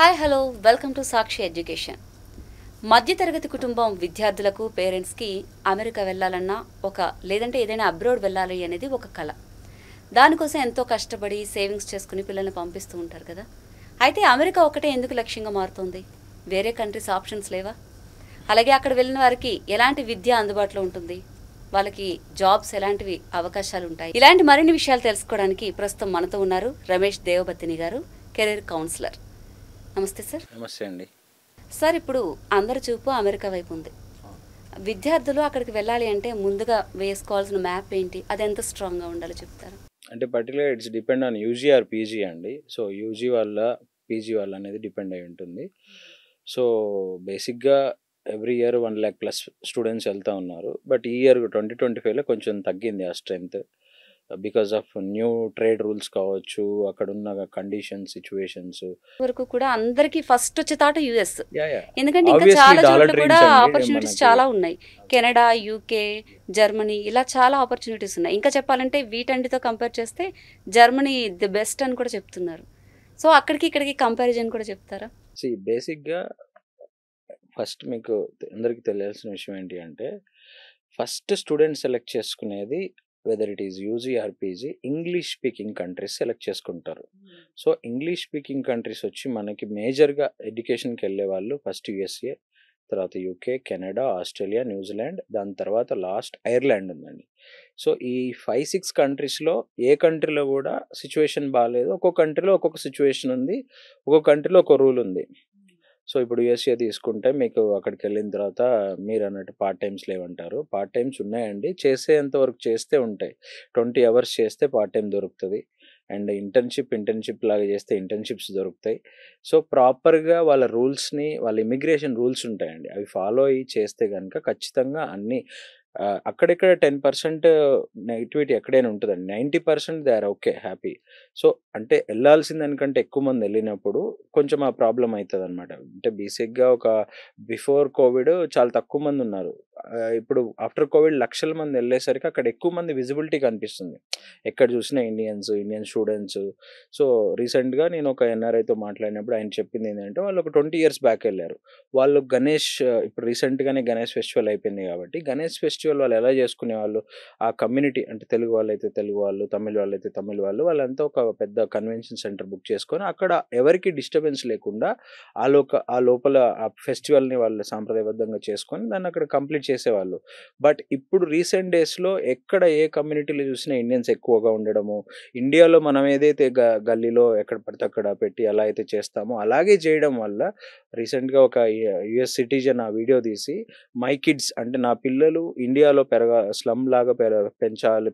Hi hello welcome to Sakshi education. మధ్యతరగతి కుటుంబం విద్యార్థులకు పేరెంట్స్కి అమెరికా వెళ్ళాలన్నా లేదంటే ఏదైనా అబ్రాడ్ వెళ్ళాలి అనేది ఒక కళ. దానికోసం ఎంతో కష్టపడి సేవింగ్స్ చేసుకుని పిల్లల్ని పంపిస్తూ ఉంటారు కదా. అయితే అమెరికా ఒకటే ఎందుకు లక్ష్యంగా మారుతుంది? వేరే కంట్రీస్ ఆప్షన్స్ లేవా? అలాగే అక్కడ వెళ్ళిన వారికి ఎలాంటి విద్య అందుబాటులో ఉంటుంది, వాళ్ళకి జాబ్స్ ఎలాంటివి అవకాశాలు ఉంటాయి, ఇలాంటి మరిన్ని విషయాలు తెలుసుకోవడానికి ప్రస్తుతం మనతో ఉన్నారు రమేష్ దేవబత్తిని గారు, కెరీర్ కౌన్సిలర్. నమస్తే సార్. నమస్తే అండి. సార్, ఇప్పుడు అందరి చూపు అమెరికా వైపు ఉంది. విద్యార్థులు అక్కడికి వెళ్ళాలి అంటే ముందుగా వేసుకోవాల్సిన మ్యాప్ ఏంటి, అది ఎంత స్ట్రాంగ్గా ఉండాలో చెప్తారు? అంటే particular it's depend on UG or PG అండి. సో యూజీ వాళ్ళ పీజీ వాళ్ళ అనేది డిపెండ్ అయి ఉంటుంది. సో బేసిక్గా ఎవ్రీ ఇయర్ 1,00,000+ స్టూడెంట్స్ వెళ్తూ ఉన్నారు. బట్ ఈ ఇయర్ 2025లో కొంచెం తగ్గింది ఆ strength because of new trade rules కావచ్చు, అక్కడ ఉన్న కండిషన్ సిచ్యువేషన్స్ వరకు కూడా అందరికి ఫస్ట్ వచ్చే తాట యుఎస్. ఎందుకంటే ఇంకా Obviously చాలా dollar చోట్ల కూడా dreams అండి ఆపర్చునిటీస్ మనకి. చాలా ఉన్నాయి. కెనడా, యూకే, జర్మనీ ఇలా చాలా ఆపర్చునిటీస్ ఉన్నాయి. ఇంకా చెప్పాలంటే వీటన్నిటితో కంపేర్ చేస్తే జర్మనీ ది బెస్ట్ అని కూడా చెప్తున్నారు. సో అక్కడికి ఇక్కడికి కంపారిజన్ కూడా చెప్తారా? బేసిక్గా ఫస్ట్ మీకు అందరికీ తెలియాల్సిన విషయం ఏంటి అంటే, ఫస్ట్ స్టూడెంట్ సెలెక్ట్ చేసుకునేది whether it is UG or PG English speaking countries select చేసుకుంటారు. సో ఇంగ్లీష్ స్పీకింగ్ కంట్రీస్ వచ్చి మనకి మేజర్గా ఎడ్యుకేషన్కి వెళ్ళే వాళ్ళు ఫస్ట్ యుఎస్ఏ, తర్వాత యూకే, కెనడా, ఆస్ట్రేలియా, న్యూజిలాండ్, దాని తర్వాత లాస్ట్ ఐర్లాండ్ ఉందండి. సో ఈ 5-6 కంట్రీస్లో ఏ కంట్రీలో కూడా సిచ్యువేషన్ బాగాలేదు. ఒక్కొక్క కంట్రీలో ఒక్కొక్క సిచ్యువేషన్ ఉంది, ఒక్కొక్క కంట్రీలో ఒక రూల్ ఉంది. సో ఇప్పుడు యూఎస్ఏ తీసుకుంటే మీకు అక్కడికి వెళ్ళిన తర్వాత మీరు అన్నట్టు పార్ట్ టైమ్స్ లేవంటారు. పార్ట్ టైమ్స్ ఉన్నాయండి, చేసేంత వరకు చేస్తే ఉంటాయి. 20 అవర్స్ చేస్తే పార్ట్ టైం దొరుకుతుంది. అండ్ ఇంటర్న్షిప్ లాగా చేస్తే ఇంటర్న్షిప్స్ దొరుకుతాయి. సో ప్రాపర్గా వాళ్ళ రూల్స్ని, వాళ్ళ ఇమిగ్రేషన్ రూల్స్ ఉంటాయండి, అవి ఫాలో అయ్యి చేస్తే కనుక ఖచ్చితంగా అన్నీ అక్కడిక్కడ 10% నెగిటివిటీ ఎక్కడైనా ఉంటుందండి. 90% they are okay, happy. So అంటే వెళ్ళాల్సిన దానికంటే ఎక్కువ మంది వెళ్ళినప్పుడు కొంచెం ఆ ప్రాబ్లం అవుతుంది అనమాట. అంటే బేసిక్గా ఒక బిఫోర్ కోవిడ్ చాలా తక్కువ మంది ఉన్నారు. ఇప్పుడు ఆఫ్టర్ కోవిడ్ లక్షల మంది వెళ్ళేసరికి అక్కడ ఎక్కువ మంది విజిబిలిటీ కనిపిస్తుంది. ఎక్కడ చూసినా ఇండియన్ స్టూడెంట్స్. సో రీసెంట్గా నేను ఒక ఎన్ఆర్ఐతో మాట్లాడినప్పుడు ఆయన చెప్పింది ఏంటంటే, వాళ్ళు ఒక 20 years బ్యాక్ వెళ్ళారు. వాళ్ళు ఇప్పుడు రీసెంట్గానే గణేష్ ఫెస్టివల్ అయిపోయింది కాబట్టి గణేష్ ఫెస్టివల్ వాళ్ళు ఎలా చేసుకునేవాళ్ళు, ఆ కమ్యూనిటీ అంటే తెలుగు వాళ్ళైతే తెలుగు వాళ్ళు, తమిళ వాళ్ళైతే తమిళ వాళ్ళు, వాళ్ళంతా ఒక పెద్ద కన్వెన్షన్ సెంటర్ బుక్ చేసుకొని అక్కడ ఎవరికి డిస్టర్బెన్స్ లేకుండా ఆ లోపల ఆ ఫెస్టివల్ని వాళ్ళు సాంప్రదాయబద్ధంగా చేసుకొని దాన్ని అక్కడ కంప్లీట్ చేసేవాళ్ళు. బట్ ఇప్పుడు రీసెంట్ డేస్లో ఎక్కడ ఏ కమ్యూనిటీలో చూసినా ఇండియన్స్ ఎక్కువగా ఉండడము, ఇండియాలో మనం ఏదైతే గల్లీలో ఎక్కడ పడితే అక్కడ పెట్టి ఎలా అయితే చేస్తామో అలాగే చేయడం వల్ల రీసెంట్గా ఒక యుఎస్ సిటిజన్ ఆ వీడియో తీసి, మై కిడ్స్ అంటే నా పిల్లలు ఇండియాలో స్లమ్ లాగా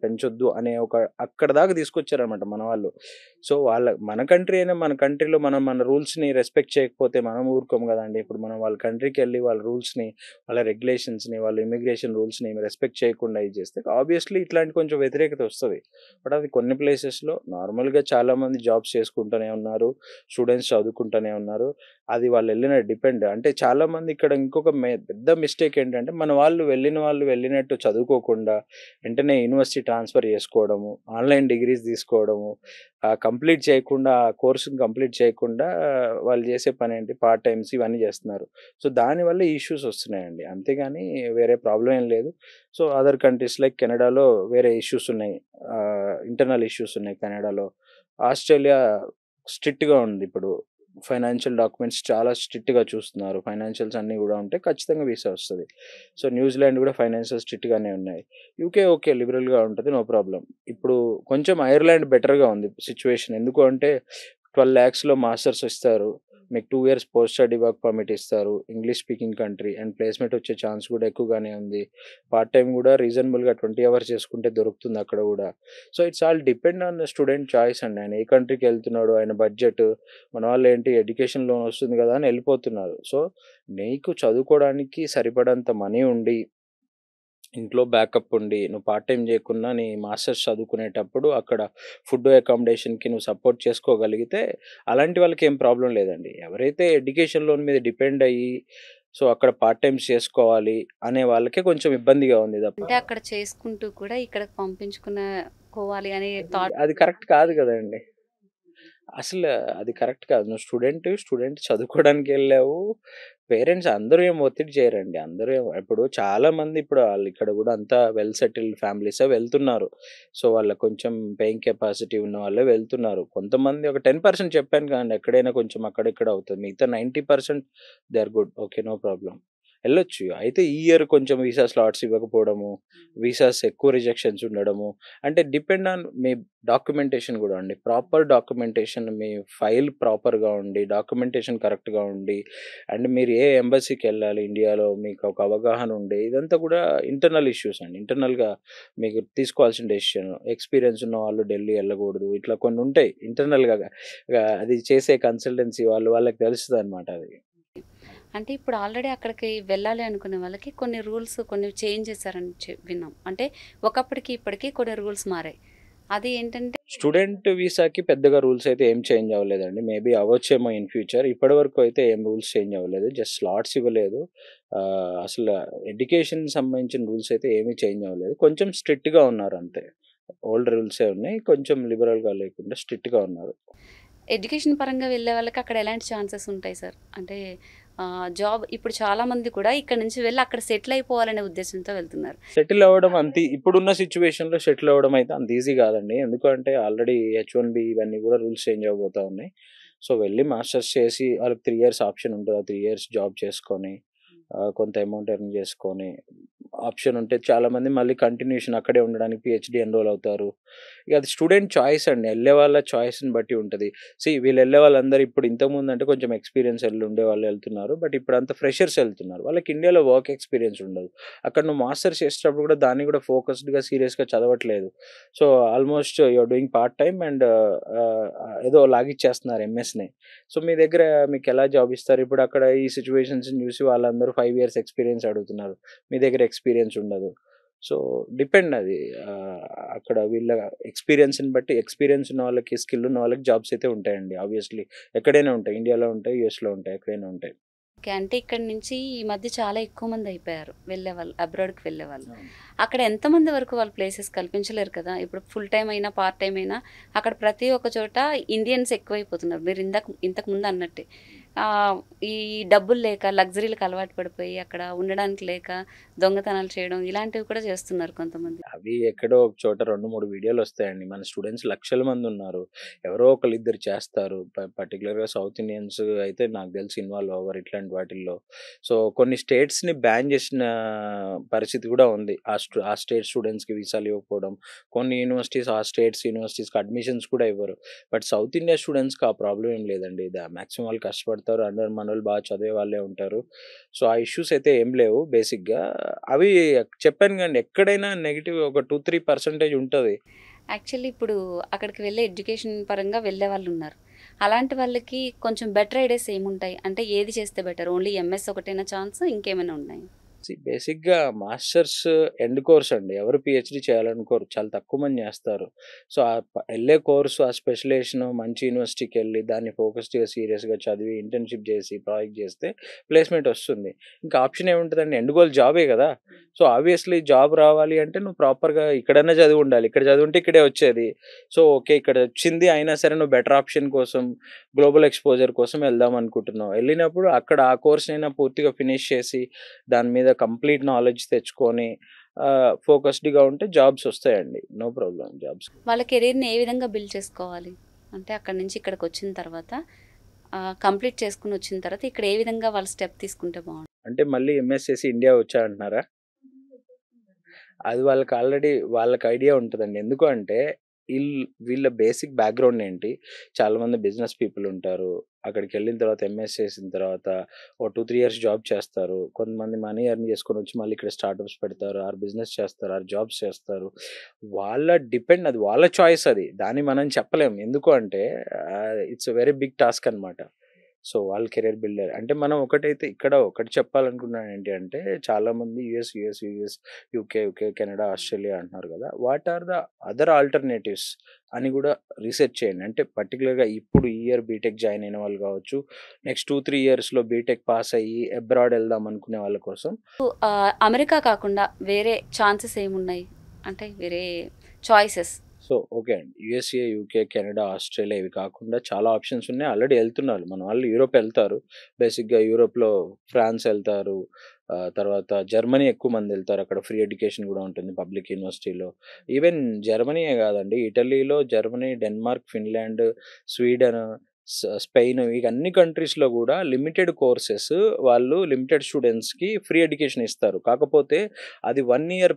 పెంచొద్దు అనే ఒక అక్కడ దాకా తీసుకొచ్చారనమాట మన వాళ్ళు. సో మన కంట్రీ అయినా మన కంట్రీలో మనం మన రూల్స్ని రెస్పెక్ట్ చేయకపోతే మనం ఊరుకోం కదండి. ఇప్పుడు మనం వాళ్ళ కంట్రీకి వెళ్ళి వాళ్ళ రూల్స్ని, వాళ్ళ రెగ్యులేషన్స్ని, వాళ్ళ ఇమిగ్రేషన్ రూల్స్ని రెస్పెక్ట్ చేయకుండా ఇది చేస్తే ఆబ్వియస్లీ ఇట్లాంటి కొంచెం వ్యతిరేకత వస్తుంది. బట్ అది కొన్ని ప్లేసెస్లో నార్మల్గా చాలామంది జాబ్స్ చేసుకుంటూనే ఉన్నారు, స్టూడెంట్స్ చదువుకుంటూనే ఉన్నారు. అది వాళ్ళు వెళ్ళిన డిపెండ్. అంటే చాలామంది ఇక్కడ ఇంకొక పెద్ద మిస్టేక్ ఏంటంటే, వాళ్ళు వెళ్ళినట్టు చదువుకోకుండా వెంటనే యూనివర్సిటీ ట్రాన్స్ఫర్ చేసుకోవడము, ఆన్లైన్ డిగ్రీస్ తీసుకోవడము, కంప్లీట్ చేయకుండా ఆ కోర్సుని కంప్లీట్ చేయకుండా వాళ్ళు చేసే పని ఏంటి, పార్ట్ టైమ్స్ ఇవన్నీ చేస్తున్నారు. సో దానివల్ల ఇష్యూస్ వస్తున్నాయండి, అంతేగాని వేరే ప్రాబ్లం ఏం లేదు. సో అదర్ కంట్రీస్ లైక్ కెనడాలో వేరే ఇష్యూస్ ఉన్నాయి, ఇంటర్నల్ ఇష్యూస్ ఉన్నాయి కెనడాలో. ఆస్ట్రేలియా స్ట్రిక్ట్గా ఉంది. ఇప్పుడు ఫైనాన్షియల్ డాక్యుమెంట్స్ చాలా స్ట్రిక్ట్గా చూస్తున్నారు. ఫైనాన్షియల్స్ అన్నీ కూడా ఉంటే ఖచ్చితంగా వీసా వస్తుంది. సో న్యూజిలాండ్ కూడా ఫైనాన్షియల్ స్ట్రిక్ట్గానే ఉన్నాయి. యూకే ఓకే, లిబరల్గా ఉంటుంది, నో ప్రాబ్లం. ఇప్పుడు కొంచెం ఐర్లాండ్ బెటర్గా ఉంది సిచ్యువేషన్. ఎందుకు అంటే 12 lakhsలో మాస్టర్స్ ఇస్తారు, మీకు 2 years post study work permit ఇస్తారు, English speaking country, and placement వచ్చే ఛాన్స్ కూడా ఎక్కువగానే ఉంది. పార్ట్ టైం కూడా రీజనబుల్గా 20 hours చేసుకుంటే దొరుకుతుంది అక్కడ కూడా. So it's all depend on the student choice అండి. ఆయన ఏ కంట్రీకి వెళ్తున్నాడు, ఆయన బడ్జెట్. మన వాళ్ళు ఏంటి, ఎడ్యుకేషన్ లోన్ వస్తుంది కదా అని వెళ్ళిపోతున్నారు. సో నీకు చదువుకోవడానికి సరిపడంత మనీ ఉండి, ఇంట్లో బ్యాకప్ ఉండి, నువ్వు పార్ట్ టైం చేయకున్నా నీ మాస్టర్స్ చదువుకునేటప్పుడు అక్కడ ఫుడ్ అకామిడేషన్కి నువ్వు సపోర్ట్ చేసుకోగలిగితే అలాంటి వాళ్ళకి ఏం ప్రాబ్లం లేదండి. ఎవరైతే ఎడ్యుకేషన్ లోన్ మీద డిపెండ్ అయ్యి సో అక్కడ పార్ట్ టైమ్స్ చేసుకోవాలి అనే వాళ్ళకే కొంచెం ఇబ్బందిగా ఉంది తప్ప. అంటే అక్కడ చేసుకుంటూ కూడా ఇక్కడ పంపించుకోవాలి అనే థాట్ అది కరెక్ట్ కాదు కదండి. అసలు అది కరెక్ట్ కాదు. నువ్వు స్టూడెంట్ చదువుకోవడానికి ఎళ్ళావు. పేరెంట్స్ అందరూ ఏం ఒత్తిడి చేయరండి. అందరూ ఇప్పుడు చాలామంది ఇప్పుడు ఇక్కడ గూడా అంతా వెల్ సెటిల్డ్ ఫ్యామిలీసే వెళ్తున్నారు. సో, వాళ్ళకి కొంచెం పేయింగ్ కెపాసిటీ ఉన్న వాళ్ళే వెళ్తున్నారు. కొంతమంది ఒక 10% చెప్పాను కదండీ! ఎక్కడైనా కొంచెం అక్కడ ఇక్కడ అవుతది. మిగతా 90% they are good. Okay. No problem. ఎళ్ళొచ్చు. అయితే ఈ ఇయర్ కొంచెం వీసా స్లాట్స్ ఇవ్వకపోవడము, వీసాస్ ఎక్కువ రిజెక్షన్స్ ఉండడము, అంటే డిపెండ్ ఆన్ మీ డాక్యుమెంటేషన్ గూడా అండి. ప్రాపర్ డాక్యుమెంటేషన్ మీ ఫైల్ ప్రాపర్‌గా ఉండి, డాక్యుమెంటేషన్ కరెక్ట్‌గా ఉండి, అండ్ మీరు ఏ ఎంబసీకెళ్ళాలి ఇండియాలో మీకు ఒక అవగాహన ఉండి, ఇదంతా కూడా ఇంటర్నల్ ఇష్యూస్ అండి. ఇంటర్నల్‌గా మీకు తీసుకోవాల్సిన డెసిషన్. ఎక్స్‌పీరియన్స్ ఉన్నవాళ్ళు ఢిల్లీ ఎళ్ళకూడదు. ఇట్లా కొన్ని ఉంటాయి ఇంటర్నల్‌గా అది చేసే కన్సల్టెన్సీ వాళ్ళకి తెలుస్తదనమాట అది. అంటే ఇప్పుడు ఆల్రెడీ అక్కడికి వెళ్ళాలి అనుకునే వాళ్ళకి కొన్ని రూల్స్ కొన్ని చేంజ్ చేశారని విన్నాం. అంటే ఒకప్పటికి ఇప్పటికి కొన్ని రూల్స్ మారాయి. అది ఏంటంటే స్టూడెంట్ వీసాకి పెద్దగా రూల్స్ అయితే ఏం చేంజ్ అవ్వలేదండి. మేబీ అవ్వచ్చేమో ఇన్ ఫ్యూచర్. ఇప్పటివరకు అయితే ఏం రూల్స్ చేంజ్ అవ్వలేదు. జస్ట్ స్లాట్స్ ఇవ్వలేదు. అసలు ఎడ్యుకేషన్ సంబంధించిన రూల్స్ అయితే ఏమీ చేంజ్ అవ్వలేదు. కొంచెం స్ట్రిక్ట్‌గా ఉన్నారు అంతే. ఓల్డ్ రూల్సే ఉన్నాయి. కొంచెం లిబరల్‌గా లేకుండా స్ట్రిక్ట్‌గా ఉన్నారు. ఎడ్యుకేషన్ పరంగా వెళ్ళే వాళ్ళకి అక్కడ ఎలాంటి ఛాన్సెస్ ఉంటాయి సార్? అంటే జాబ్ ఇప్పుడు చాలామంది కూడా ఇక్కడ నుంచి వెళ్ళి అక్కడ సెటిల్ అయిపోవాలనే ఉద్దేశంతో వెళ్తున్నారు. సెటిల్ అవ్వడం ఇప్పుడున్న సిట్యుయేషన్‌లో సెటిల్ అవ్వడం అయితే అంత ఈజీ కాదండి. ఎందుకంటే ఆల్రెడీ హెచ్-1బీ ఇవన్నీ కూడా రూల్స్ చేంజ్ అవ్వబోతా ఉన్నాయి. సో, వెళ్లి మాస్టర్స్ చేసి వాళ్ళకి 3 ఇయర్స్ ఆప్షన్ ఉంటది. ఆ 3 ఇయర్స్ జాబ్ చేసుకొని కొంత అమౌంట్ ఎర్న్ చేసుకొని ఆప్షన్ ఉంటే చాలామంది మళ్ళీ కంటిన్యూషన్ అక్కడే ఉండడానికి పీహెచ్‌డీ ఎన్రోల్ అవుతారు. ఇక అది స్టూడెంట్ చాయిస్ అండి. ఎళ్ళే వాళ్ళ చాయిస్‌ని బట్టి ఉంటది. వీళ్ళు ఎళ్ళే వాళ్ళందరూ ఇప్పుడు ఇంతకుముందంటే కొంచెం ఎక్స్‌పీరియన్స్ ఉండేవాళ్ళు ఎళ్తున్నారు. బట్ ఇప్పుడంతా ఫ్రెషర్స్ ఎళ్తున్నారు. వాళ్ళకి ఇండియాలో వర్క్ ఎక్స్‌పీరియన్స్ ఉండదు. అక్కడ నువ్వు మాస్టర్స్ చేసేటప్పుడు కూడా దాన్ని కూడా ఫోకస్డ్‌గా సీరియస్‌గా చదవట్లేదు. So, almost you are doing part time and ఏదో లాగిచ్చేస్తున్నారు ఎంఎస్‌ని. సో, మీ దగ్గర మీకెలా జాబ్ ఇస్తారు? ఇప్పుడు అక్కడ ఈ సిట్యుయేషన్స్‌ని చూసి వాళ్ళందరూ 5 ఇయర్స్ ఎక్స్‌పీరియన్స్ అడుగుతున్నారు. మీ దగ్గర ఎక్స్‌పీరియన్స్ ఉండదు. సో, డిపెండ్ అది. అక్కడ వీళ్ళ ఎక్స్‌పీరియన్స్‌ని బట్టి ఎక్స్‌పీరియన్స్ ఉన్న వాళ్ళకి, స్కిల్ ఉన్న వాళ్ళకి జాబ్స్ అయితే ఉంటాయండి. ఆబ్వియస్‌లీ ఎక్కడైనా ఉంటాయి. ఇండియాలో ఉంటాయి, యూఎస్‌లో ఉంటాయి. ఎక్కడైనా ఉంటాయి. ఓకే. అంటే ఇక్కడి నుంచి ఈ మధ్య చాలా ఎక్కువ మంది అయిపోయారు వెళ్ళేవాళ్ళు. అబ్రాడ్‌కి వెళ్ళేవాళ్ళు. అవును. అక్కడ ఎంతమంది వరకు వాళ్ళు ప్లేసెస్ కల్పించలేరు కదా! ఇప్పుడు ఫుల్ టైమ్ అయినా, పార్ట్ టైమ్ అయినా అక్కడ ప్రతి ఒక్క చోట ఇండియన్స్ ఎక్కువైపోతున్నారు. మీరు ఇంతకు ముందు అన్నట్టే. ఈ డబ్బులు లేక లగ్జరీలకు అలవాటు పడిపోయి అక్కడ ఉండడానికి లేక దొంగతనాలు చేయడం ఇలాంటివి కూడా చేస్తున్నారు కొంతమంది. అవి ఎక్కడో ఒక చోట 2, 3 వీడియోలొస్తాయండి. మన స్టూడెంట్స్ లక్షల మందున్నారు. ఎవరో ఒకళ్ళిద్దరు చేస్తారు. పర్టిక్యులర్‌గా సౌత్ ఇండియన్స్ అయితే నాకు తెలిసి ఇన్వాల్వ్ అవ్వరు ఇట్లాంటి వాటిల్లో. సో, కొన్ని స్టేట్స్‌ని బ్యాన్ చేసిన పరిస్థితి కూడా ఉంది. ఆ స్టేట్ స్టూడెంట్స్‌కి వీసాలు ఇవ్వకపోవడం. కొన్ని యూనివర్సిటీస్ ఆ స్టేట్స్ యూనివర్సిటీస్‌కి అడ్మిషన్స్ కూడా ఇవ్వరు. బట్ సౌత్ ఇండియా స్టూడెంట్స్‌కి ఆ ప్రాబ్లమ్ ఏం లేదండి. మాక్సిమం వాళ్ళు కష్టపడతారు. అందరు మనోళ్ళు బాగా చదివే వాళ్ళే ఉంటారు. సో, ఆ ఇష్యూస్ అయితే ఏం లేవు బేసిక్‌గా. అవి చెప్పాను కదండీ! ఎక్కడైనా నెగెటివ్ ఒక 2, 3% ఉంటది. యాక్చువల్లీ ఇప్పుడు అక్కడికి వెళ్ళే ఎడ్యుకేషన్ పరంగా వెళ్ళేవాళ్ళున్నారు. అలాంటి వాళ్ళకి కొంచెం బెటర్ ఐడియాస్ ఏముంటాయి? అంటే ఏది చేస్తే బెటర్? ఓన్లీ ఎంఎస్ ఒకటేనా ఛాన్స్? ఇంకేమైనా ఉన్నాయా? బేసిక్‌గా మాస్టర్స్ ఎండ్ కోర్స్ అండి. ఎవరు పీహెచ్‌డీ చేయాలనుకోరు. చాలా తక్కువ మంది చేస్తారు. సో, ఎళ్ళే కోర్సు ఆ స్పెషలైజేషన్ మంచి యూనివర్సిటీకెళ్ళి దాన్ని ఫోకస్డ్‌గా సీరియస్‌గా చదివి ఇంటర్న్‌షిప్ చేసి, ప్రాజెక్ట్ చేస్తే ప్లేస్‌మెంట్ వస్తుంది. ఇంకా ఆప్షన్ ఏముంటదండి? ఎండ్ గోల్ జాబే కదా! సో, ఆబ్వియస్‌లీ జాబ్ రావాలి అంటే నువ్వు ప్రాపర్‌గా ఇక్కడన్నా చదివి ఉండాలి. ఇక్కడ చదివుంటే ఇక్కడే వచ్చేది. So, okay. ఇక్కడ వచ్చింది అయినా సరే నువ్వు బెటర్ ఆప్షన్ కోసం, గ్లోబల్ ఎక్స్‌పోజర్ కోసం వెళ్దాం అనుకుంటున్నావు. ఎళ్ళినప్పుడు అక్కడ ఆ కోర్స్‌నైనా పూర్తిగా ఫినిష్ చేసి దాని మీద కంప్లీట్ నాలెడ్జ్ తెచ్చుకొని ఫోకస్డ్‌గా ఉంటే జాబ్స్ వస్తాయండి. No problem jobs. వాళ్ళ కెరీర్‌ని ఏ విధంగా బిల్డ్ చేసుకోవాలి? అంటే అక్కడి నుంచి ఇక్కడికొచ్చిన తర్వాత కంప్లీట్ చేసుకొనొచ్చిన తర్వాత ఇక్కడ ఏ విధంగా వాళ్ళు స్టెప్ తీసుకుంటే బావుంటుంది? అంటే మళ్ళీ ఎంఎస్ చేసి ఇండియా వచ్చా అంటున్నారా? అది వాళ్ళకి ఐడియా ఉంటదండి. ఎందుకు అంటే వీళ్ళ బేసిక్ బ్యాక్‌గ్రౌండ్ ఏంటి? చాలామంది బిజినెస్ పీపుల్ ఉంటారు. అక్కడికెళ్ళిన తర్వాత ఎంఎస్ చేసిన తర్వాత ఓ 2, 3 ఇయర్స్ జాబ్ చేస్తారు. కొంతమంది మనీ ఎర్న్ చేసుకొనొచ్చి మళ్ళీ ఇక్కడ స్టార్టప్స్ పెడతారు. బిజినెస్ చేస్తారు. జాబ్స్ చేస్తారు. అది వాళ్ళ చాయిస్ అది. దాన్ని మనం చెప్పలేం. ఎందుకు అంటే it's a very big task అన్నమాట. సో, వాళ్ళ కెరియర్ బిల్డర్. అంటే మనం ఇక్కడ ఒకటి చెప్పాలనుకున్నాను ఏంటి అంటే చాలామంది యూఎస్, యూకే, కెనడా, ఆస్ట్రేలియా అంటున్నారు కదా! What are the other alternatives అని కూడా రీసెర్చ్ చేయండి. అంటే పర్టిక్యులర్‌గా ఇప్పుడు ఈ ఇయర్ బీటెక్ జాయిన్ అయిన వాళ్ళు కావచ్చు. నెక్స్ట్ 2, 3 ఇయర్స్‌లో బీటెక్ పాస్ అయ్యి అబ్రాడ్ ఎళ్దాం అనుకునే వాళ్ళ కోసం అమెరికా కాకుండా వేరే ఛాన్సెస్ ఏమున్నాయి? అంటే వేరే చాయిసెస్. సో ఓకే అండి. యూఎస్ఏ, యూకే, కెనడా, ఆస్ట్రేలియా ఇవి కాకుండా చాలా ఆప్షన్స్ ఉన్నాయి. ఆల్రెడీ ఎళ్తున్నారు. మన వాళ్ళు యూరోప్ ఎళ్తారు. బేసిక్‌గా యూరోప్‌లో ఫ్రాన్స్ ఎళ్తారు. తర్వాత జర్మనీ ఎక్కువ మందెళ్తారు. అక్కడ ఫ్రీ ఎడ్యుకేషన్ గూడా ఉంటుంది పబ్లిక్ యూనివర్సిటీలో. ఈవెన్ జర్మనీయే గాదండి. ఇటలీలో Germany, Denmark, Finland, Sweden, Spain ఈ అన్ని కంట్రీస్‌లో గూడా లిమిటెడ్ కోర్సెస్ వాళ్ళు లిమిటెడ్ స్టూడెంట్స్‌కి ఫ్రీ ఎడ్యుకేషన్ ఇస్తారు. కాకపోతే అది 1 ఇయర్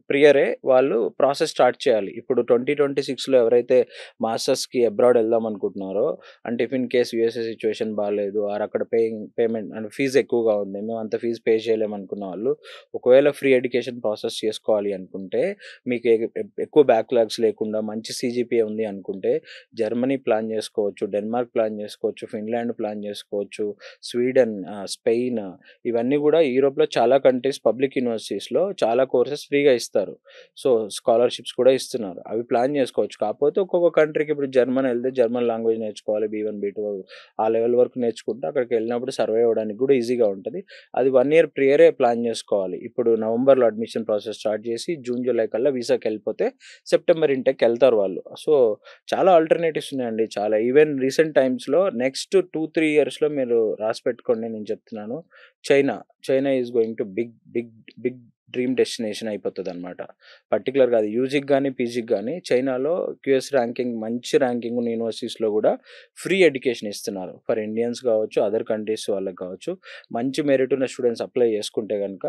ప్రియరే వాళ్ళు ప్రాసెస్ స్టార్ట్ చేయాలి. ఇప్పుడు 2026లో ఎవరైతే మాస్టర్స్‌కి అబ్రాడ్ ఎళ్దాం అనుకుంటున్నారో, అంటే if in case USA situation బాలేదు ఆర్ అక్కడ పేమెంట్ అంటే ఫీజ్ ఎక్కువగా ఉంది. మేము అంత ఫీజ్ పే చేయలేము అనుకున్న వాళ్ళు, ఒకవేళ ఫ్రీ ఎడ్యుకేషన్ ప్రాసెస్ చేసుకోవాలి అనుకుంటే, మీకు ఎక్కువ బ్యాక్‌లాగ్స్ లేకుండా మంచి సీజీపీఏ ఉంది అనుకుంటే, జర్మనీ ప్లాన్ చేసుకోవచ్చు, డెన్మార్క్ ప్లాన్ చేసుకోవచ్చు, ఫిన్లాండ్ ప్లాన్ చేసుకోవచ్చు, స్వీడన్, స్పెయిన్ ఇవన్నీ గూడా యూరోప్‌లో చాలా కంట్రీస్ పబ్లిక్ యూనివర్సిటీస్‌లో చాలా కోర్సెస్ ఫ్రీగా ఇస్తారు. సో, స్కాలర్‌షిప్స్ కూడా ఇస్తున్నారు. అవి ప్లాన్ జేసుకోవచ్చు. కాకపోతే ఒక్కొక్క కంట్రీకి ఇప్పుడు జర్మన్ ఎళ్తే జర్మన్ లాంగ్వేజ్ నేర్చుకోవాలి. బీ1, బీ2 ఆ లెవెల్ వరకు నేర్చుకుంటే అక్కడికెళ్ళినప్పుడు సర్వైవ్ అవ్వడానికి గూడా ఈజీగా ఉంటది. అది 1 ఇయర్ ప్రియరే ప్లాన్ జేసుకోవాలి. ఇప్పుడు నవంబర్‌లో అడ్మిషన్ ప్రాసెస్ స్టార్ట్ జేసి జూన్, జూలై కల్లా వీసాకెళ్ళిపోతే సెప్టెంబర్ ఇంటేక్‌కెళ్తారు వాళ్ళు. సో, చాలా ఆల్టర్‌నేటివ్స్ ఉన్నాయండి. చాలా ఈవెన్ రీసెంట్ టైమ్స్‌లో నెక్స్ట్ 2, 3 ఇయర్స్‌లో మీరు రాసిపెట్టుకోండి నేను చెప్తున్నాను. China. China is going to big dream destination అయిపోతదనమాట. పర్టిక్యులర్‌గా అది యూజీకి గాని, పీజీకి గాని చైనాలో క్యూఎస్ ర్యాంకింగ్ మంచి ర్యాంకింగ్ ఉన్న యూనివర్సిటీస్‌లో గూడా ఫ్రీ ఎడ్యుకేషన్ ఇస్తున్నారు. ఫర్ ఇండియన్స్ గావచ్చు, అదర్ కంట్రీస్ వాళ్ళకి గావచ్చు. మంచి మెరిట్ ఉన్న స్టూడెంట్స్ అప్లై చేసుకుంటే గనక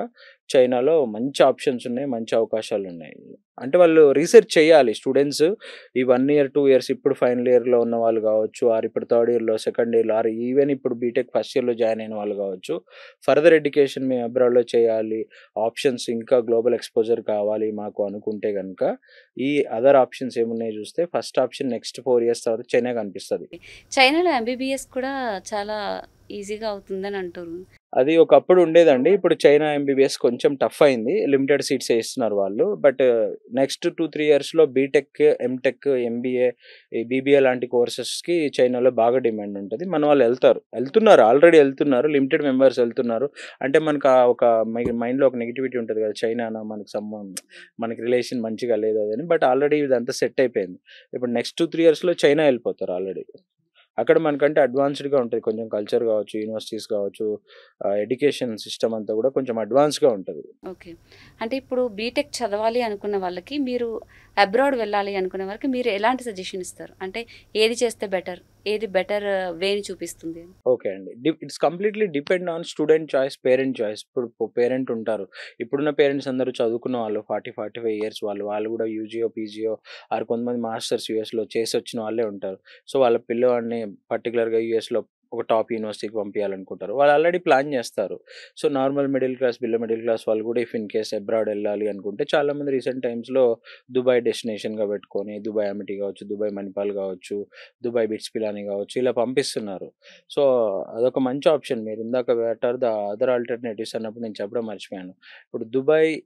చైనాలో మంచి ఆప్షన్స్ ఉన్నాయి. మంచి అవకాశాలున్నాయి. అంటే వాళ్ళు రీసెర్చ్ చేయాలి స్టూడెంట్స్ ఈ 1 ఇయర్, 2 ఇయర్స్ ఇప్పుడు ఫైనల్ ఇయర్‌లో ఉన్న వాళ్ళు గావచ్చు, ఆర్ ఇప్పుడు థర్డ్ ఇయర్‌లో, సెకండ్ ఇయర్‌లో ఆర్ ఈవెన్ ఇప్పుడు బీటెక్ ఫస్ట్ ఇయర్‌లో జాయిన్ అయిన వాళ్ళు గావచ్చు. ఫర్దర్ ఎడ్యుకేషన్ మేము అబ్రాడ్‌లో చేయాలి. ఆప్షన్స్ ఇంకా గ్లోబల్ ఎక్స్‌పోజర్ కావాలి మాకు అనుకుంటే గనక, ఈ అదర్ ఆప్షన్స్ ఏమున్నాయో జూస్తే ఫస్ట్ ఆప్షన్ నెక్స్ట్ 4 ఇయర్స్ తర్వాత చైనా కనిపిస్తది. చైనాలో ఎంబీబీఎస్ కూడా చాలా ఈజీగా అవుతుందని అంటుర్రు. అది ఒకప్పుడు ఉండేదండి. ఇప్పుడు చైనా ఎంబీబీఎస్ కొంచెం టఫ్ అయింది. లిమిటెడ్ సీట్సే ఇస్తున్నారు వాళ్ళు. బట్ నెక్స్ట్ 2, 3 ఇయర్స్‌లో బీటెక్, ఎంటెక్, ఎంబీఏ, ఈ బీబీఏ లాంటి కోర్సెస్‌కి చైనాలో బాగా డిమాండ్ ఉంటది. మన వాళ్ళు ఎళ్తున్నారు. ఆల్రెడీ ఎళ్తున్నారు. లిమిటెడ్ మెంబర్స్ ఎళ్తున్నారు. అంటే మనకు ఒక మైండ్‌లో ఒక నెగటివిటీ ఉంటది కదా! చైనానా మనకి రిలేషన్ మంచిగా లేదు అదని. బట్ ఆల్రెడీ ఇదంతా సెట్ అయిపోయింది. ఇప్పుడు నెక్స్ట్ 2, 3 ఇయర్స్‌లో చైనా ఎళ్ళిపోతారు ఆల్రెడీ. అక్కడ మనకంటే అడ్వాన్స్‌డ్‌గా ఉంటది. కొంచెం కల్చర్ గావచ్చు, యూనివర్సిటీస్ గావచ్చు, ఎడ్యుకేషన్ సిస్టమ్ అంతా గూడా కొంచెం అడ్వాన్స్‌గా ఉంటది. ఓకే. అంటే ఇప్పుడు బీటెక్ చదవాలి అనుకున్న వాళ్ళకి, మీరు అబ్రాడ్ వెళ్ళాలి అనుకునే వాళ్ళకి మీరు ఎలాంటి సజెషన్ ఇస్తారు? అంటే ఏది చేస్తే బెటర్? ఏది బెటర్ వేని చూపిస్తుంది అని? ఓకే అండి. It's completely depend on student choice, parent choice. ఇప్పుడు పేరెంట్ ఉంటారు. ఇప్పుడున్న పేరెంట్స్ అందరూ చదువుకున్న వాళ్ళు 40, 45 ఇయర్స్ వాళ్ళు. వాళ్ళు గూడా యూజీయో, పీజీయో ఆర్ కొంతమంది మాస్టర్స్ యూఎస్‌లో చేసొచ్చిన వాళ్ళే ఉంటారు. సో, వాళ్ళ పిల్లవాడిని పర్టిక్యులర్‌గా యూఎస్‌లో ఒక టాప్ యూనివర్సిటీకి పంపియాలనుకుంటారు. వాళ్ళు ఆల్రెడీ ప్లాన్ జేస్తారు. So, normal middle class, below middle class వాళ్ళు గూడా ఇఫ్ ఇన్ కేస్ అబ్రాడ్ ఎళ్ళాలి అనుకుంటే చాలామంది రీసెంట్ టైమ్స్‌లో దుబాయ్ డెస్టినేషన్‌గా పెట్టుకొని దుబాయ్ అమిటీ గావచ్చు, దుబాయ్ మణిపాల్ గావచ్చు, దుబాయ్ బిట్స్ పిలానీ గావచ్చు ఇలా పంపిస్తున్నారు. సో, అదొక మంచి ఆప్షన్. మీరిందాక what are the other alternatives అన్నప్పుడు నేను చెప్పడం మర్చిపోయాను. ఇప్పుడు దుబాయ్‌లో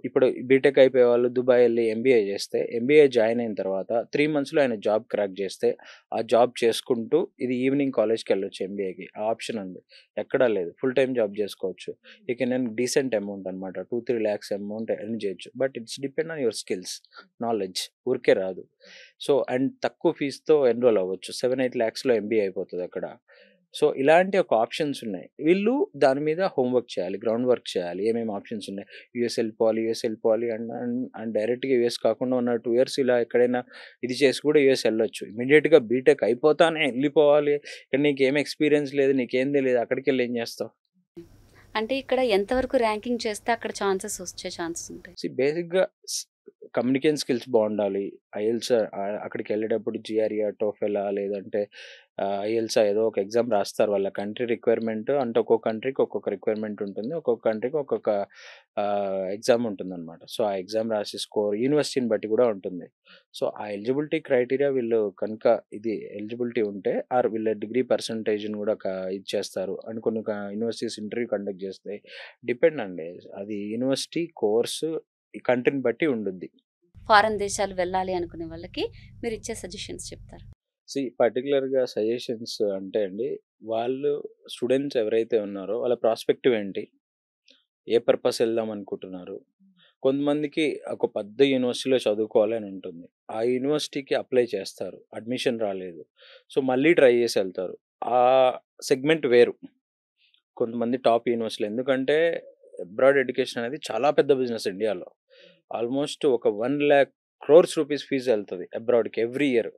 ఇప్పుడు బీటెక్ అయిపోయే వాళ్ళు దుబాయ్ ఎళ్లి ఎంబీఏ చేస్తే, ఎంబీఏ జాయిన్ అయిన తర్వాత 3 మంత్స్‌లో ఆయన జాబ్ క్రాక్ చేస్తే, ఆ జాబ్ చేసుకుంటూ ఇది ఈవినింగ్ కాలేజ్‌కెళ్ళొచ్చు ఎంబీఏకి. ఆ ఆప్షన్ ఉంది. ఎక్కడా లేదు. ఫుల్ టైమ్ జాబ్ చేసుకోవచ్చు. You can earn decent amount అన్నమాట. 2, 3 లాక్స్ అమౌంట్ ఎర్న్ చేయొచ్చు. But it's depend on your skills, knowledge ఊరికే రాదు. సో, అండ్ తక్కువ ఫీస్‌తో ఎన్రోల్ అవ్వచ్చు. 7, 8 లాక్స్‌లో ఎంబీఏ అయిపోతదక్కడ. సో, ఇలాంటి ఒక ఆప్షన్స్ ఉన్నాయి. వీళ్ళు దాని మీద హోమ్ వర్క్ చేయాలి. గ్రౌండ్ వర్క్ చేయాలి. ఏమేమి ఆప్షన్స్ ఉన్నాయి. యూఎస్ ఎళ్ళిపోవాలి అండ్ అండ్ అండ్ డైరెక్ట్‌గా యూఎస్ కాకుండా ఉన్న 2 ఇయర్స్ ఇలా ఎక్కడైనా ఇది చేసి కూడా యూఎస్ ఎళ్ళొచ్చు. ఇమ్మీడియేట్‌గా బీటెక్ అయిపోతానే ఎళ్ళిపోవాలి. ఇక్కడ నీకేం ఎక్స్‌పీరియన్స్ లేదు. నీకేం తెలీదు. అక్కడికెళ్ళి ఏం చేస్తావు? అంటే ఇక్కడ ఎంతవరకు ర్యాంకింగ్ చేస్తే అక్కడ ఛాన్సెస్ వచ్చే ఛాన్సెస్ ఉంటాయి? బేసిక్‌గా కమ్యూనికేషన్ స్కిల్స్ బావుండాలి. ఐఎల్టీఎస్ అక్కడికెళ్ళేటప్పుడు జిఆర్ఈ, టోఫెలా లేదంటే ఐఎల్టీఎస్ ఏదో ఒక ఎగ్జామ్ రాస్తారు. వాళ్ళ కంట్రీ రిక్వైర్మెంట్ అంటే ఒక్కొక్క కంట్రీకి ఒక్కొక్క రిక్వైర్మెంట్ ఉంటుంది. ఒక్కొక్క కంట్రీకి ఒక్కొక్క ఎగ్జామ్ ఉంటుందన్నమాట. సో, ఆ ఎగ్జామ్ రాసి స్కోర్ యూనివర్సిటీని బట్టి కూడా ఉంటుంది. సో, ఆ ఎలిజిబిలిటీ క్రైటీరియా వీళ్ళు కనుక ఇది ఎలిజిబిలిటీ ఉంటే ఆర్ వీళ్ళ డిగ్రీ పర్సెంటేజ్‌ని కూడా ఇది చేస్తారు. అండ్ కొన్ని యూనివర్సిటీస్ ఇంటర్వ్యూ కండక్ట్ చేస్తాయి. డిపెండ్ అండి. అది యూనివర్సిటీ, కోర్సు ఈ కంట్రీని బట్టి ఉండుద్ది. ఫారెన్ దేశాలు వెళ్ళాలి అనుకునే వాళ్ళకి మీరిచ్చే సజెషన్స్ చెప్తారా? పర్టిక్యులర్‌గా సజెషన్స్ అంటే అండి, వాళ్ళు స్టూడెంట్స్ ఎవరైతే ఉన్నారో వాళ్ళ ప్రాస్పెక్టివ్ ఏంటి? ఏ పర్పస్ ఎళ్దాం అనుకుంటున్నారు? కొంతమందికి ఒక పెద్ద యూనివర్సిటీలో చదువుకోవాలి అని ఉంటుంది. ఆ యూనివర్సిటీకి అప్లై చేస్తారు. అడ్మిషన్ రాలేదు. సో, మళ్ళీ ట్రై చేసి ఎళ్తారు. ఆ సెగ్మెంట్ వేరు. కొంతమంది టాప్ యూనివర్సిటీలు ఎందుకంటే అబ్రాడ్ ఎడ్యుకేషన్ అనేది చాలా పెద్ద బిజినెస్ ఇండియాలో. ఆల్మోస్ట్ ఒక 1,00,000 క్రోర్స్ రూపీస్ ఫీజ్ ఎళ్తది అబ్రాడ్‌కి ఎవ్రీ ఇయర్.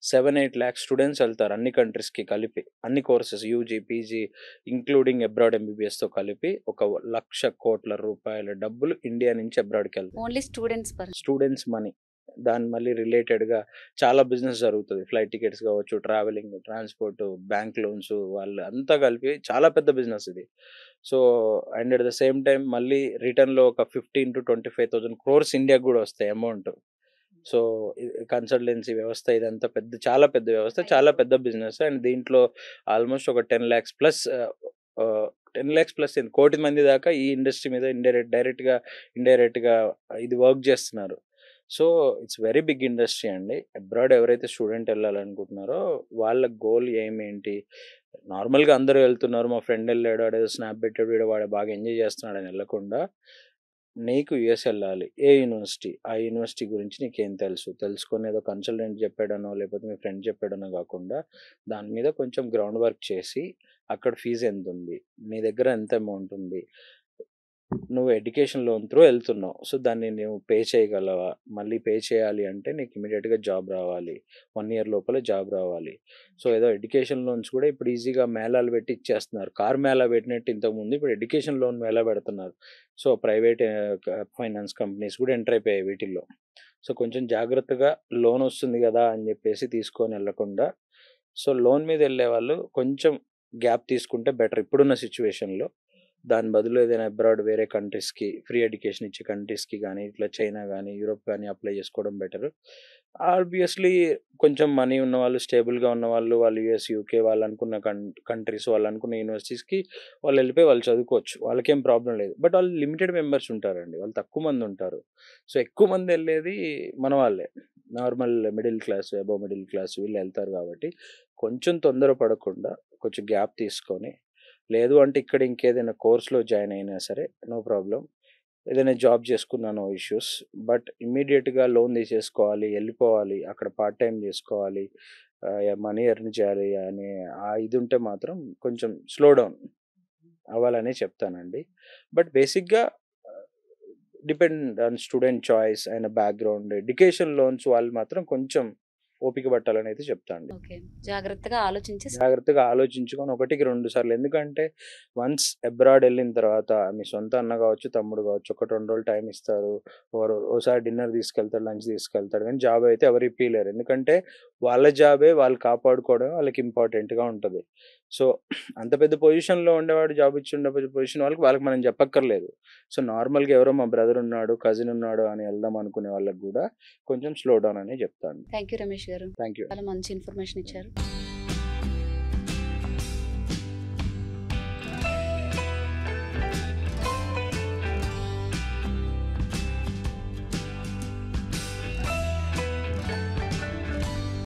7-8 లాక్స్ స్టూడెంట్స్ ఎళ్తారు అన్ని కంట్రీస్‌కి కలిపి. అన్ని courses UG, PG including abroad ఎంబీబీఎస్‌తో కలిపి ఒక 1,00,00,00,000 రూపాయల డబ్బులు ఇండియా నుంచి అబ్రాడ్‌కెళ్తాయి. Only students students money. దాని మళ్ళీ రిలేటెడ్‌గా చాలా బిజినెస్ జరుగుతది. ఫ్లైట్ టికెట్స్ కావచ్చు, ట్రావెలింగ్, ట్రాన్స్‌పోర్ట్, బ్యాంక్ లోన్స్ వాళ్ళు అంతా కలిపి చాలా పెద్ద బిజినెస్ ఇది. So, and at the same time మళ్ళీ రిటర్న్‌లో ఒక 15,000-25,000 క్రోర్స్ ఇండియాకి గూడా వస్తాయి అమౌంట్. సో, కన్సల్టెన్సీ వ్యవస్థ ఇదంతా చాలా పెద్ద వ్యవస్థ. చాలా పెద్ద బిజినెస్. అండ్ దీంట్లో ఆల్మోస్ట్ ఒక 10,00,000 ప్లస్ 10,00,000 ప్లస్ కోటి మంది దాకా ఈ ఇండస్ట్రీ మీద డైరెక్ట్‌గా, ఇండైరెక్ట్‌గా ఇది వర్క్ చేస్తున్నారు. So, it's very big industry అండి. అబ్రాడ్ ఎవరైతే స్టూడెంట్ ఎళ్ళాలనుకుంటున్నారో వాళ్ళ గోల్ ఏంటి? నార్మల్‌గా అందరూ ఎళ్తున్నారు. మా ఫ్రెండ్ ఎళ్ళాడు. ఆడేదో స్నాప్ పెట్టాడు. వాడు బాగా ఎంజాయ్ చేస్తున్నాడని ఎళ్ళకుండా నీకు యూఎస్ ఎళ్ళాలి. ఏ యూనివర్సిటీ? ఆ యూనివర్సిటీ గురించి నీకేం తెలుసు? తెలుసుకొని ఏదో కన్సల్టెంట్ చెప్పాడనో, లేకపోతే మీ ఫ్రెండ్ చెప్పాడనో గాకుండా, దాని మీద కొంచెం గ్రౌండ్ వర్క్ చేసి, అక్కడ ఫీజ్ ఎంతుంది? నీ దగ్గర ఎంత అమౌంట్ ఉంది? నువ్వు ఎడ్యుకేషన్ లోన్ త్రూ ఎళ్తున్నావు. సో, దాన్ని నువ్వు పే చేయగలవా? మళ్ళీ పే చేయాలి అంటే నీకు ఇమ్మీడియేట్‌గా జాబ్ రావాలి. 1 ఇయర్ లోపల జాబ్ రావాలి. సో, ఏదో ఎడ్యుకేషన్ లోన్స్ కూడా ఇప్పుడు ఈజీగా మేళాలు పెట్టి ఇచ్చేస్తున్నారు. కార్ మేళా పెట్టినట్టు ఇంతకుముందు ఇప్పుడు ఎడ్యుకేషన్ లోన్ మేళా పెడుతున్నారు. సో, ప్రైవేట్ ఫైనాన్స్ కంపెనీస్ కూడా ఎంటర్ అయిపోయాయి వీటిల్లో. సో, కొంచెం జాగ్రత్తగా లోన్ వస్తుంది గదా! అని చెప్పేసి తీసుకొని ఎళ్ళకుండా, సో, లోన్ మీద ఎళ్ళేవాళ్ళు కొంచెం గ్యాప్ తీసుకుంటే బెటర్ ఇప్పుడున్న సిట్యుయేషన్‌లో. దాని బదులు ఏదైనా అబ్రాడ్ వేరే కంట్రీస్‌కి ఫ్రీ ఎడ్యుకేషన్ ఇచ్చే కంట్రీస్‌కి గానీ, ఇట్లా చైనా గానీ, యూరోప్ గానీ అప్లై చేసుకోవడం బెటరు. ఆబ్వియస్‌లీ కొంచెం మనీ ఉన్నవాళ్ళు, స్టేబుల్‌గా ఉన్నవాళ్ళు, వాళ్ళు యూఎస్, యూకే వాళ్ళనుకున్న కంట్రీస్, వాళ్ళనుకున్న యూనివర్సిటీస్‌కి వాళ్ళెళ్ళిపోయి వాళ్ళు చదువుకోవచ్చు. వాళ్ళకేం ప్రాబ్లమ్ లేదు. బట్ వాళ్ళు లిమిటెడ్ మెంబర్స్ ఉంటారండి. వాళ్ళు తక్కువ మందుంటారు. సో, ఎక్కువ మందెళ్ళేది మన వాళ్ళే. Normal middle class, above middle class వీళ్ళెళ్తారు గాబట్టి, కొంచెం తొందర పడకుండా కొంచెం గ్యాప్ తీసుకొని లేదు అంటే ఇక్కడ ఇంకేదైనా కోర్స్‌లో జాయిన్ అయినా సరే నో ప్రాబ్లమ్. ఏదైనా జాబ్ చేసుకున్నా నో ఇష్యూస్. బట్ ఇమ్మీడియేట్‌గా లోన్ తీసేసుకోవాలి, ఎళ్ళిపోవాలి, అక్కడ పార్ట్ టైమ్ చేసుకోవాలి, మనీ ఎర్న్ చేయాలి అనే ఆ ఇదుంటే మాత్రం కొంచెం స్లో డౌన్ అవ్వాలనే చెప్తానండి. బట్ బేసిక్‌గా depend on student choice and background. Education loans వాళ్ళు మాత్రం కొంచెం ఓపిక పట్టాలనైతే చెప్తా అండి. ఓకే. జాగ్రత్తగా ఆలోచించి జాగ్రత్తగా ఆలోచించుకొని ఒకటికి 2 సార్లు. ఎందుకంటే వన్స్ అబ్రాడ్ ఎళ్ళిన తర్వాత మీ సొంత అన్న గావచ్చు, తమ్ముడు గావచ్చు, ఒకటి 2 రోజులు టైమ్ ఇస్తారు. ఓసారి డిన్నర్ తీసుకెళ్తాడు, లంచ్ తీసుకెళ్తాడు. కానీ జాబ్ అయితే ఎవరు ఇప్పియలేరు. ఎందుకంటే వాళ్ళ జాబే వాళ్ళు కాపాడుకోవడం వాళ్ళకి ఇంపార్టెంట్‌గా ఉంటది. సో, అంత పెద్ద పొజిషన్‌లో ఉండేవాడు జాబ్ ఇచ్చి ఉండే పొజిషన్ వాళ్ళకి మనం చెప్పక్కర్లేదు. సో, నార్మల్‌గా ఎవరో మా బ్రదర్ ఉన్నాడు, కజిన్ ఉన్నాడు అని ఎళ్దాం అనుకునే వాళ్ళకి గూడా కొంచెం స్లో డౌన్ అనే చెప్తాను. థ్యాంక్ యూ రమేష్ గారు. Thank you. చాలా మంచి ఇన్ఫర్మేషన్ ఇచ్చారు.